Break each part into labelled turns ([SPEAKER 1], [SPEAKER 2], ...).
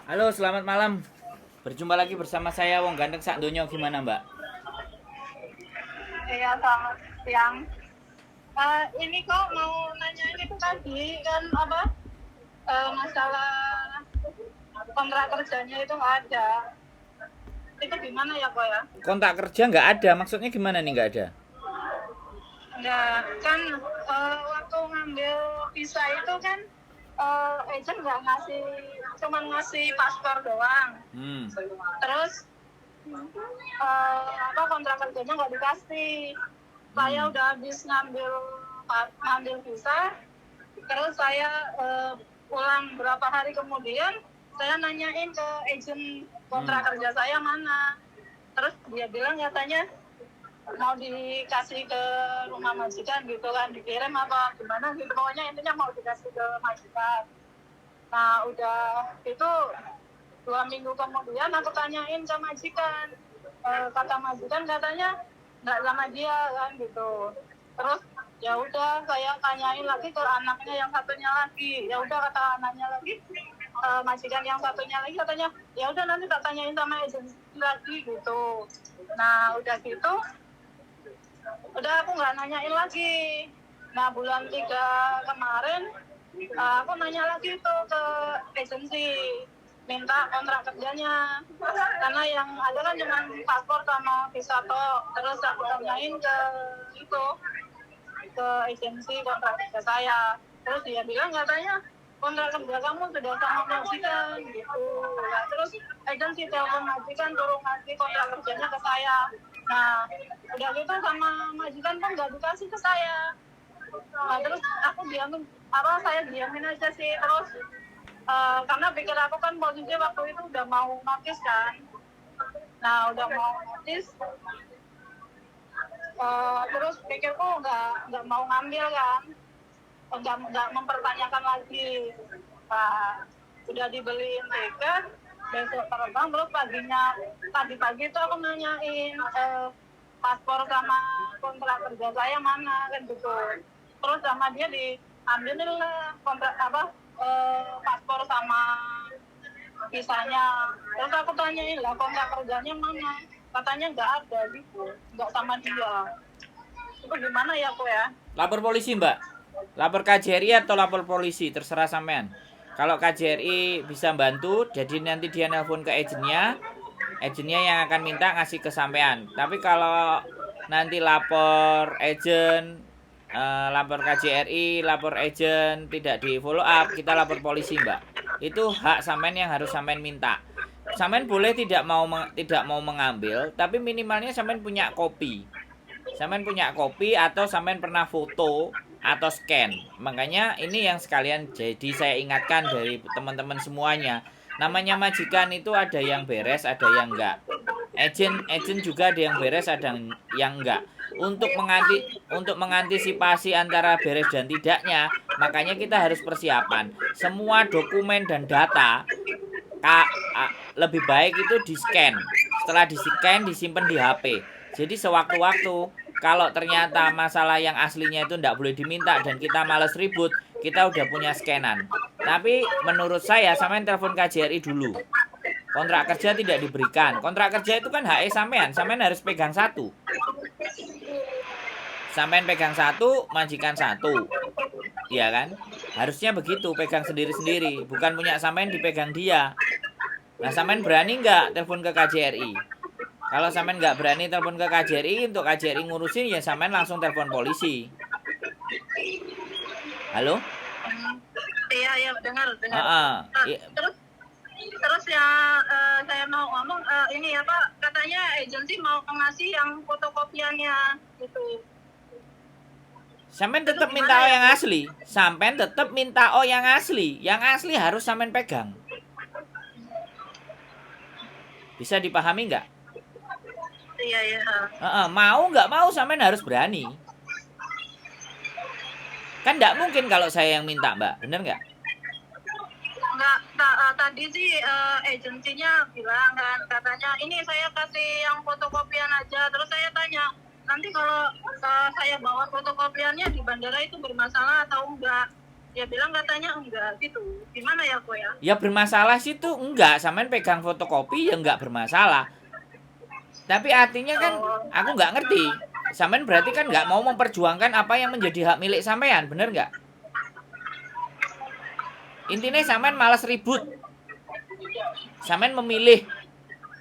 [SPEAKER 1] Halo, selamat malam. Berjumpa lagi bersama saya Wong Ganteng Sak Donyo. Gimana, Mbak?
[SPEAKER 2] Iya, selamat siang. Ini kok mau nanya ini tuh tadi kan apa masalah kontrak kerjanya itu nggak ada. Itu gimana ya kok ya?
[SPEAKER 1] Kontak kerja nggak ada. Maksudnya gimana nih nggak ada?
[SPEAKER 2] Nggak kan waktu ngambil visa itu kan agent nggak ngasih, cuman ngasih paspor doang.
[SPEAKER 1] Hmm.
[SPEAKER 2] Terus apa kontrak kerjanya nggak dikasih. Saya udah habis ngambil visa. Terus saya pulang berapa hari kemudian saya nanyain ke agent kontrak kerja saya mana, terus dia bilang katanya mau dikasih ke rumah majikan gitu kan, dikirim apa gimana gitu, pokoknya intinya mau dikasih ke majikan. Nah udah itu 2 minggu kemudian aku tanyain ke majikan, kata majikan katanya nggak sama dia kan gitu. Terus ya udah saya tanyain lagi ke anaknya yang satunya lagi, ya udah kata anaknya lagi, majikan yang satunya lagi katanya ya udah nanti tak tanyain sama agensi lagi gitu. Nah udah gitu udah aku nggak nanyain lagi. Nah bulan 3 kemarin aku nanya lagi tuh ke agensi minta kontrak kerjanya, karena yang ada kan cuma paspor sama visa toh. Terus aku tanyain ke itu, ke agensi kontrak kerja saya, terus dia bilang katanya kontrak kerja kamu sudah sama majikan gitu. Nah, terus agensi telepon majikan turun ngasih kontrak kerjanya ke saya. Nah udah gitu sama majikan kan nggak dikasih ke saya. Nah terus aku diamin, saya diamin aja sih. Terus karena pikir aku kan posisi waktu itu udah mau notis kan. Nah udah mau notis, terus pikirku nggak mau ngambil kan, nggak mempertanyakan lagi. Nah, udah dibeliin tiket, besok terbang. Terus tadi pagi itu aku nanyain paspor sama kontrak kerja saya mana kan gitu. Terus sama dia diambilin lah kontrak paspor sama visanya. Terus aku tanyain lah kontrak kerjanya mana, katanya nggak ada gitu, nggak sama dia. Itu gimana ya kok ya?
[SPEAKER 1] Lapor polisi, Mbak. Lapor KJRI atau lapor polisi, terserah sampean. Kalau KJRI bisa bantu, jadi nanti dia nelpon ke agennya yang akan minta ngasih ke sampean. Tapi kalau nanti lapor agent, lapor KJRI, lapor agent tidak di follow up, kita lapor polisi, Mbak. Itu hak sampean yang harus sampean minta. Sampean boleh tidak mau mengambil, tapi minimalnya sampean punya kopi. Sampean punya kopi atau sampean pernah foto atau scan. Makanya ini yang sekalian jadi saya ingatkan dari teman-teman semuanya. Namanya majikan itu ada yang beres, ada yang enggak. Agent juga ada yang beres, ada yang enggak. Untuk mengantisipasi antara beres dan tidaknya, makanya kita harus persiapan. Semua dokumen dan data lebih baik itu di-scan. Setelah di-scan disimpan di HP. Jadi sewaktu-waktu kalau ternyata masalah yang aslinya itu tidak boleh diminta dan kita males ribut, kita udah punya scanan. Tapi menurut saya sampean telepon KJRI dulu. Kontrak kerja tidak diberikan. Kontrak kerja itu kan HE sampean, sampean harus pegang satu. Sampean pegang satu, majikan satu. Iya kan? Harusnya begitu, pegang sendiri-sendiri, bukan punya sampean dipegang dia. Nah, sampean berani nggak telepon ke KJRI? Kalau sampean nggak berani telepon ke KJRI, untuk KJRI ngurusin, ya sampean langsung telepon polisi. Halo?
[SPEAKER 2] Iya iya, dengar. Terus ya saya mau ngomong, ini apa katanya agensi mau ngasih yang fotokopiannya gitu.
[SPEAKER 1] Sampean tetap minta O yang asli. Sampean tetap minta O yang asli. Yang asli harus sampean pegang. Bisa dipahami nggak?
[SPEAKER 2] Iya iya.
[SPEAKER 1] Mau nggak mau sampean harus berani. Kan nggak mungkin kalau saya yang minta, Mbak. Bener nggak?
[SPEAKER 2] Tadi sih agensinya bilang kan, katanya ini saya kasih yang fotokopian aja. Terus saya tanya, nanti kalau saya bawa fotokopiannya di bandara itu bermasalah atau enggak? Dia bilang katanya enggak gitu. Gimana ya kok ya?
[SPEAKER 1] Ya bermasalah sih tuh enggak, sampean pegang fotokopi ya enggak bermasalah. Tapi artinya kan aku nggak ngerti. Sampean berarti kan nggak mau memperjuangkan apa yang menjadi hak milik sampean, bener nggak? Intinya sampean malas ribut. Sampean memilih,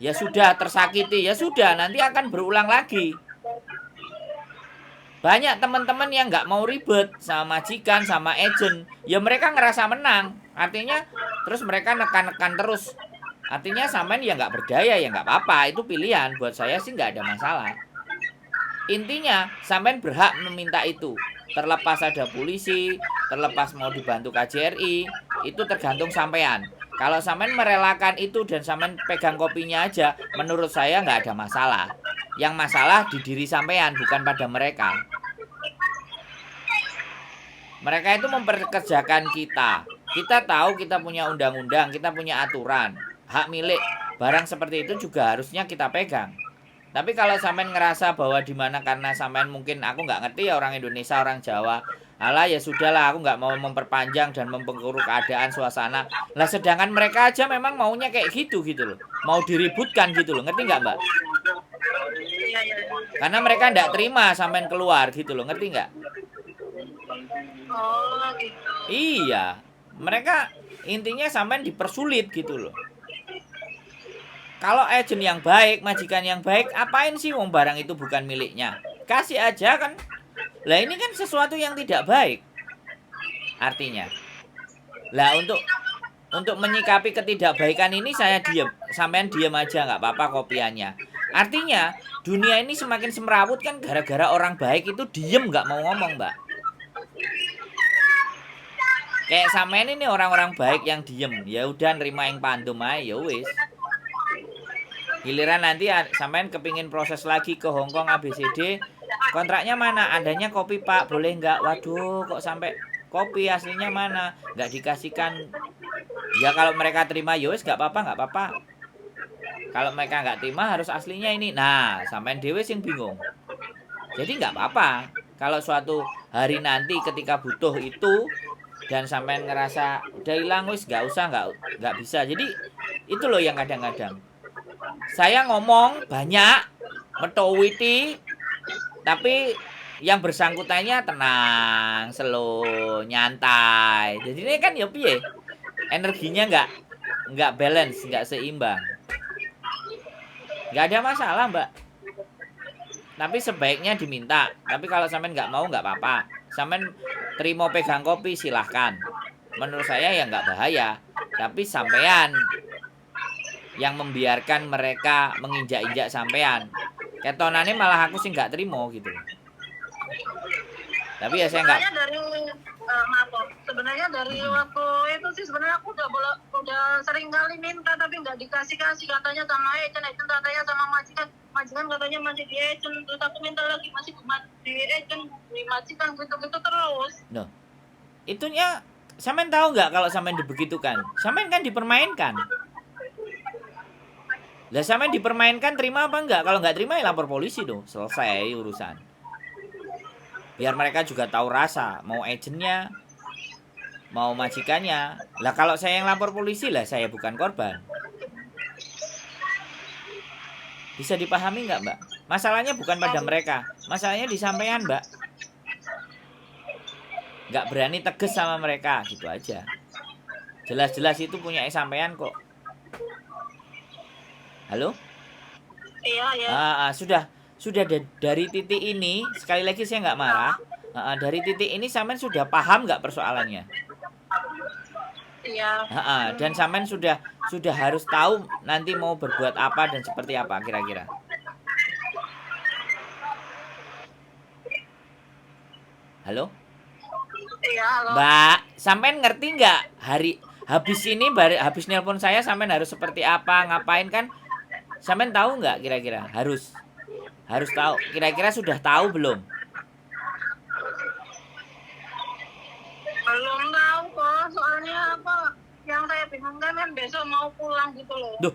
[SPEAKER 1] ya sudah tersakiti, ya sudah nanti akan berulang lagi. Banyak teman-teman yang nggak mau ribet sama majikan, sama agent, ya mereka ngerasa menang. Artinya terus mereka nekan-nekan terus. Artinya sampean ya nggak berdaya, ya nggak apa-apa, itu pilihan. Buat saya sih nggak ada masalah. Intinya sampean berhak meminta itu. Terlepas ada polisi, terlepas mau dibantu KJRI, itu tergantung sampean. Kalau sampean merelakan itu dan sampean pegang kopinya aja, menurut saya nggak ada masalah. Yang masalah di diri sampean, bukan pada mereka. Mereka itu memperkerjakan kita. Kita tahu kita punya undang-undang, kita punya aturan. Hak milik barang seperti itu juga harusnya kita pegang. Tapi kalau sampean ngerasa bahwa dimana karena sampean mungkin aku nggak ngerti ya orang Indonesia, orang Jawa, alah ya sudahlah aku nggak mau memperpanjang dan memperkeruh keadaan suasana. Lah sedangkan mereka aja memang maunya kayak gitu loh, mau diributkan gitu loh, ngerti nggak mbak?
[SPEAKER 2] Iya, iya.
[SPEAKER 1] Karena mereka nggak terima sampean keluar gitu loh, ngerti nggak?
[SPEAKER 2] Oh, gitu.
[SPEAKER 1] Iya, mereka intinya sampean dipersulit gitu loh. Kalau agent yang baik, majikan yang baik, apain sih wong barang itu bukan miliknya? Kasih aja kan. Lah ini kan sesuatu yang tidak baik. Artinya. Lah untuk menyikapi ketidakbaikan ini saya diam. Sampean diam aja nggak apa-apa kopiannya. Artinya dunia ini semakin semrawut kan gara-gara orang baik itu diem nggak mau ngomong, Mbak. Kayak sampean ini orang-orang baik yang diem, ya udah nerima yang pandum aja, ya wis. Giliran nanti sampean kepingin proses lagi ke Hongkong ABCD, kontraknya mana? Adanya kopi pak, boleh nggak? Waduh, kok sampai kopi aslinya mana? Nggak dikasihkan. Ya kalau mereka terima yowes nggak apa-apa. Kalau mereka nggak terima harus aslinya ini. Nah, sampean dewe sing bingung. Jadi nggak apa-apa. Kalau suatu hari nanti ketika butuh itu dan sampean ngerasa udah hilang wis nggak usah nggak bisa. Jadi itu loh yang kadang-kadang. Saya ngomong banyak, metowiti, tapi yang bersangkutannya tenang, slow, nyantai. Jadi ini kan ya piye? Energinya nggak balance, nggak seimbang. Nggak ada masalah, Mbak. Tapi sebaiknya diminta. Tapi kalau sampean nggak mau nggak apa-apa. Sampean terima pegang kopi silahkan. Menurut saya ya nggak bahaya. Tapi sampean yang membiarkan mereka menginjak-injak sampean. Ketonane malah aku sih nggak terima gitu. Tapi ya saya nggak.
[SPEAKER 2] Sebenarnya dari waktu itu sih sebenarnya aku udah sering kali minta tapi nggak dikasih katanya sama agent katanya sama majikan katanya masih di agent, terus aku minta lagi masih di agent, di majikan gitu terus.
[SPEAKER 1] Loh, itunya sampean tahu nggak kalau sampean dibegitukan? Sampean kan dipermainkan. Lah sampean dipermainkan terima apa enggak? Kalau nggak terima ya lapor polisi dong. Selesai urusan. Biar mereka juga tahu rasa. Mau agentnya, mau majikannya. Lah kalau saya yang lapor polisi lah saya bukan korban. Bisa dipahami nggak mbak? Masalahnya bukan pada mereka. Masalahnya di sampean mbak. Nggak berani tegas sama mereka. Gitu aja. Jelas-jelas itu punya sampean kok. Halo?
[SPEAKER 2] Iya, ya.
[SPEAKER 1] Sudah dari titik ini, sekali lagi saya nggak marah. Dari titik ini sampean sudah paham nggak persoalannya?
[SPEAKER 2] Iya.
[SPEAKER 1] Dan sampean sudah harus tahu nanti mau berbuat apa dan seperti apa kira-kira. Halo?
[SPEAKER 2] Iya, halo.
[SPEAKER 1] Mbak, sampean ngerti nggak habis nelpon saya sampean harus seperti apa, ngapain kan? Sampean tahu nggak kira-kira? Harus tahu. Kira-kira sudah tahu belum?
[SPEAKER 2] Belum tahu kok. Soalnya apa? Yang saya bingung kan besok mau pulang gitu loh.
[SPEAKER 1] Duh.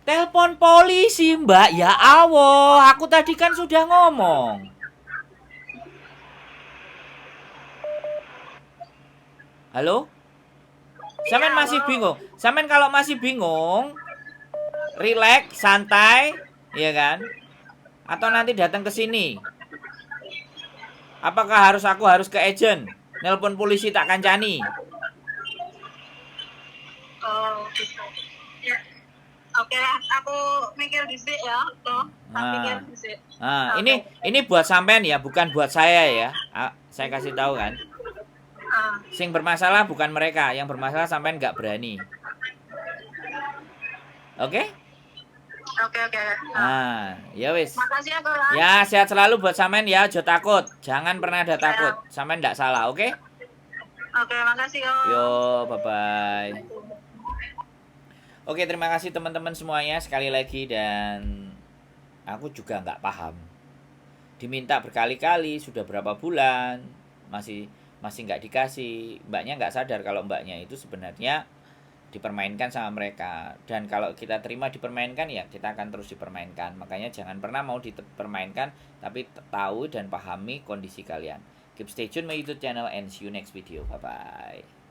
[SPEAKER 1] Telepon polisi, Mbak. Ya Allah, aku tadi kan sudah ngomong. Halo? Sampean
[SPEAKER 2] Iya,
[SPEAKER 1] masih
[SPEAKER 2] halo.
[SPEAKER 1] bingung. Sampean kalau masih bingung, relax, santai, ya kan? Atau nanti datang ke sini. Apakah aku harus ke agent? Nelpon polisi tak kancani.
[SPEAKER 2] Oh, gitu. Ya. Oke, aku mikir dhisik ya, toh. Tak pikir
[SPEAKER 1] Nah,
[SPEAKER 2] dhisik.
[SPEAKER 1] nah
[SPEAKER 2] Oke.
[SPEAKER 1] ini buat sampean ya, bukan buat saya ya. Saya kasih tahu kan.
[SPEAKER 2] Ah,
[SPEAKER 1] Sing bermasalah bukan mereka, yang bermasalah sampean nggak berani. Oke?
[SPEAKER 2] oke, oke. Nah,
[SPEAKER 1] Nah, ya wis.
[SPEAKER 2] makasih ya, Kak.
[SPEAKER 1] Ya, sehat selalu buat sampean ya, aja takut. Jangan pernah ada
[SPEAKER 2] Ya.
[SPEAKER 1] takut. Sampean nggak salah, oke?
[SPEAKER 2] Oke, makasih, Om.
[SPEAKER 1] Yo, bye-bye. Oke, terima kasih teman-teman semuanya sekali lagi, dan aku juga nggak paham. Diminta berkali-kali, sudah berapa bulan, masih masih nggak dikasih. Mbaknya nggak sadar kalau mbaknya itu sebenarnya dipermainkan sama mereka, dan kalau kita terima dipermainkan ya kita akan terus dipermainkan. Makanya jangan pernah mau dipermainkan, tapi tahu dan pahami kondisi kalian. Keep stay tune my YouTube channel and see you next video. Bye bye.